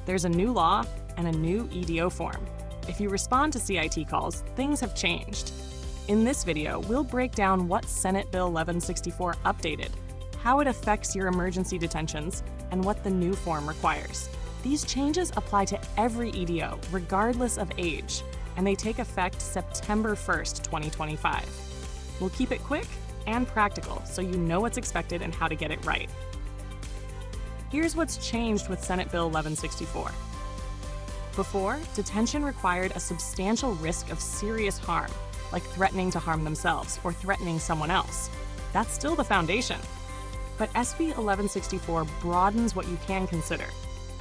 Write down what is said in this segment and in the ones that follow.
There's a new law and a new EDO form. If you respond to CIT calls, things have changed. In this video, we'll break down what Senate Bill 1164 updated, how it affects your emergency detentions, and what the new form requires. These changes apply to every EDO, regardless of age, and they take effect September 1st, 2025. We'll keep it quick and practical so you know what's expected and how to get it right. Here's what's changed with Senate Bill 1164. Before, detention required a substantial risk of serious harm, like threatening to harm themselves or threatening someone else. That's still the foundation. But SB 1164 broadens what you can consider,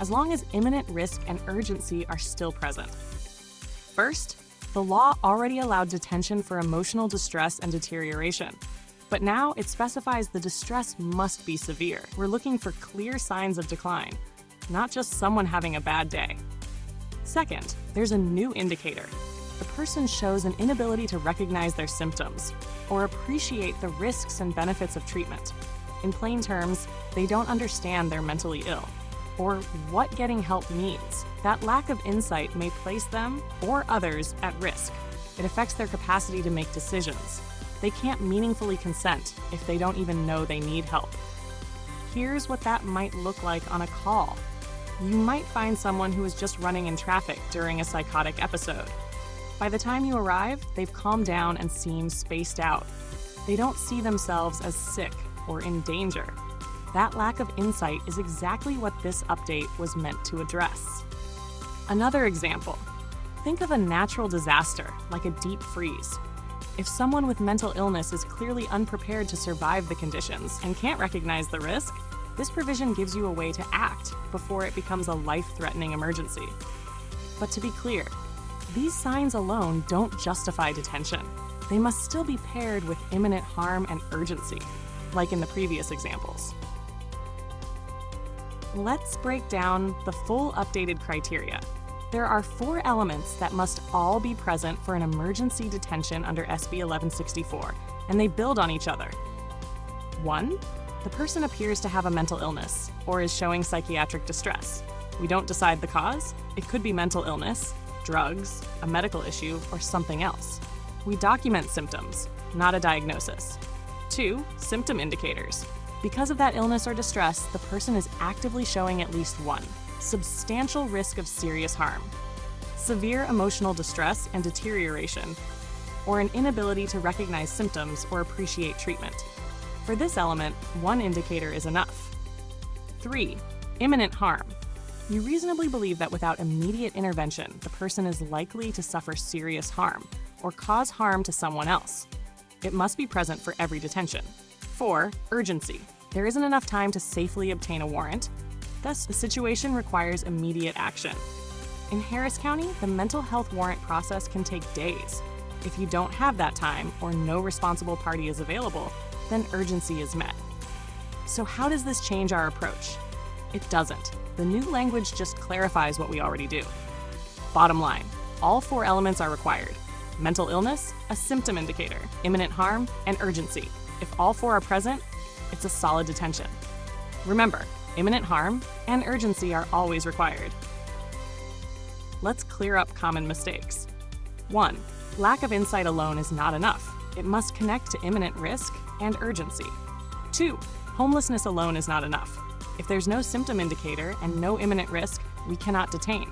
as long as imminent risk and urgency are still present. First, the law already allowed detention for emotional distress and deterioration. But now it specifies the distress must be severe. We're looking for clear signs of decline, not just someone having a bad day. Second, there's a new indicator. The person shows an inability to recognize their symptoms or appreciate the risks and benefits of treatment. In plain terms, they don't understand they're mentally ill or what getting help means. That lack of insight may place them or others at risk. It affects their capacity to make decisions. They can't meaningfully consent if they don't even know they need help. Here's what that might look like on a call. You might find someone who is just running in traffic during a psychotic episode. By the time you arrive, they've calmed down and seem spaced out. They don't see themselves as sick or in danger. That lack of insight is exactly what this update was meant to address. Another example. Think of a natural disaster, like a deep freeze. If someone with mental illness is clearly unprepared to survive the conditions and can't recognize the risk, this provision gives you a way to act before it becomes a life-threatening emergency. But to be clear, these signs alone don't justify detention. They must still be paired with imminent harm and urgency, like in the previous examples. Let's break down the full updated criteria. There are 4 elements that must all be present for an emergency detention under SB 1164, and they build on each other. 1. The person appears to have a mental illness or is showing psychiatric distress. We don't decide the cause. It could be mental illness, drugs, a medical issue, or something else. We document symptoms, not a diagnosis. 2. Symptom indicators. Because of that illness or distress, the person is actively showing at least one: substantial risk of serious harm, severe emotional distress and deterioration, or an inability to recognize symptoms or appreciate treatment. For this element, one indicator is enough. 3. Imminent harm. You reasonably believe that without immediate intervention, the person is likely to suffer serious harm or cause harm to someone else. It must be present for every detention. 4. Urgency. There isn't enough time to safely obtain a warrant. Thus, the situation requires immediate action. In Harris County, the mental health warrant process can take days. If you don't have that time or no responsible party is available, then urgency is met. So how does this change our approach? It doesn't. The new language just clarifies what we already do. Bottom line, all 4 elements are required. Mental illness, a symptom indicator, imminent harm, and urgency. If all 4 are present, it's a solid detention. Remember, imminent harm and urgency are always required. Let's clear up common mistakes. 1. Lack of insight alone is not enough. It must connect to imminent risk and urgency. 2. Homelessness alone is not enough. If there's no symptom indicator and no imminent risk, we cannot detain.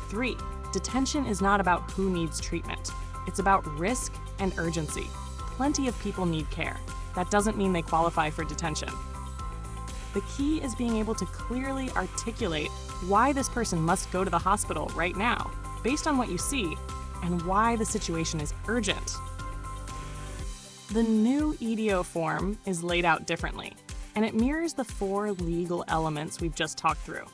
3. Detention is not about who needs treatment. It's about risk and urgency. Plenty of people need care. That doesn't mean they qualify for detention. The key is being able to clearly articulate why this person must go to the hospital right now, based on what you see, and why the situation is urgent. The new EDO form is laid out differently, and it mirrors the 4 legal elements we've just talked through.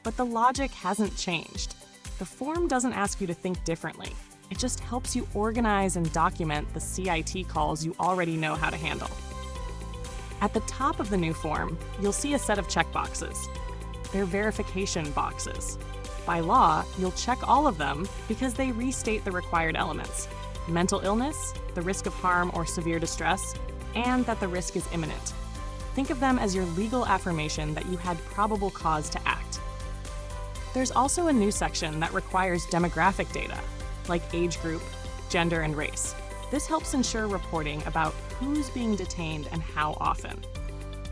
But the logic hasn't changed. The form doesn't ask you to think differently. It just helps you organize and document the CIT calls you already know how to handle. At the top of the new form, you'll see a set of checkboxes. They're verification boxes. By law, you'll check all of them because they restate the required elements: mental illness, the risk of harm or severe distress, and that the risk is imminent. Think of them as your legal affirmation that you had probable cause to act. There's also a new section that requires demographic data, like age group, gender, and race. This helps ensure reporting about who's being detained and how often.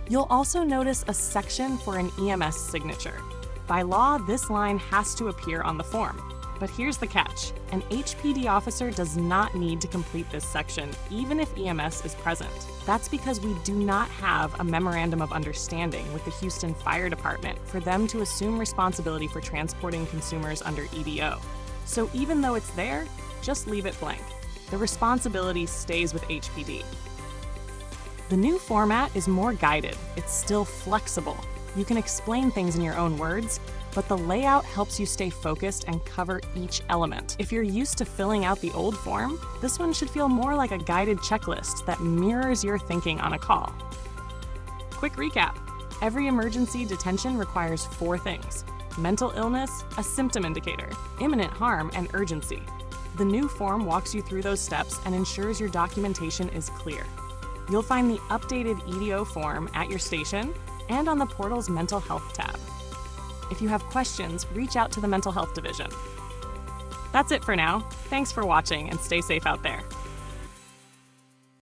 You'll also notice a section for an EMS signature. By law, this line has to appear on the form. But here's the catch. An HPD officer does not need to complete this section, even if EMS is present. That's because we do not have a memorandum of understanding with the Houston Fire Department for them to assume responsibility for transporting consumers under EDO. So even though it's there, just leave it blank. The responsibility stays with HPD. The new format is more guided. It's still flexible. You can explain things in your own words, but the layout helps you stay focused and cover each element. If you're used to filling out the old form, this one should feel more like a guided checklist that mirrors your thinking on a call. Quick recap. Every emergency detention requires 4 things: mental illness, a symptom indicator, imminent harm, and urgency. The new form walks you through those steps and ensures your documentation is clear. You'll find the updated EDO form at your station and on the portal's Mental Health tab. If you have questions, reach out to the Mental Health Division. That's it for now. Thanks for watching and stay safe out there.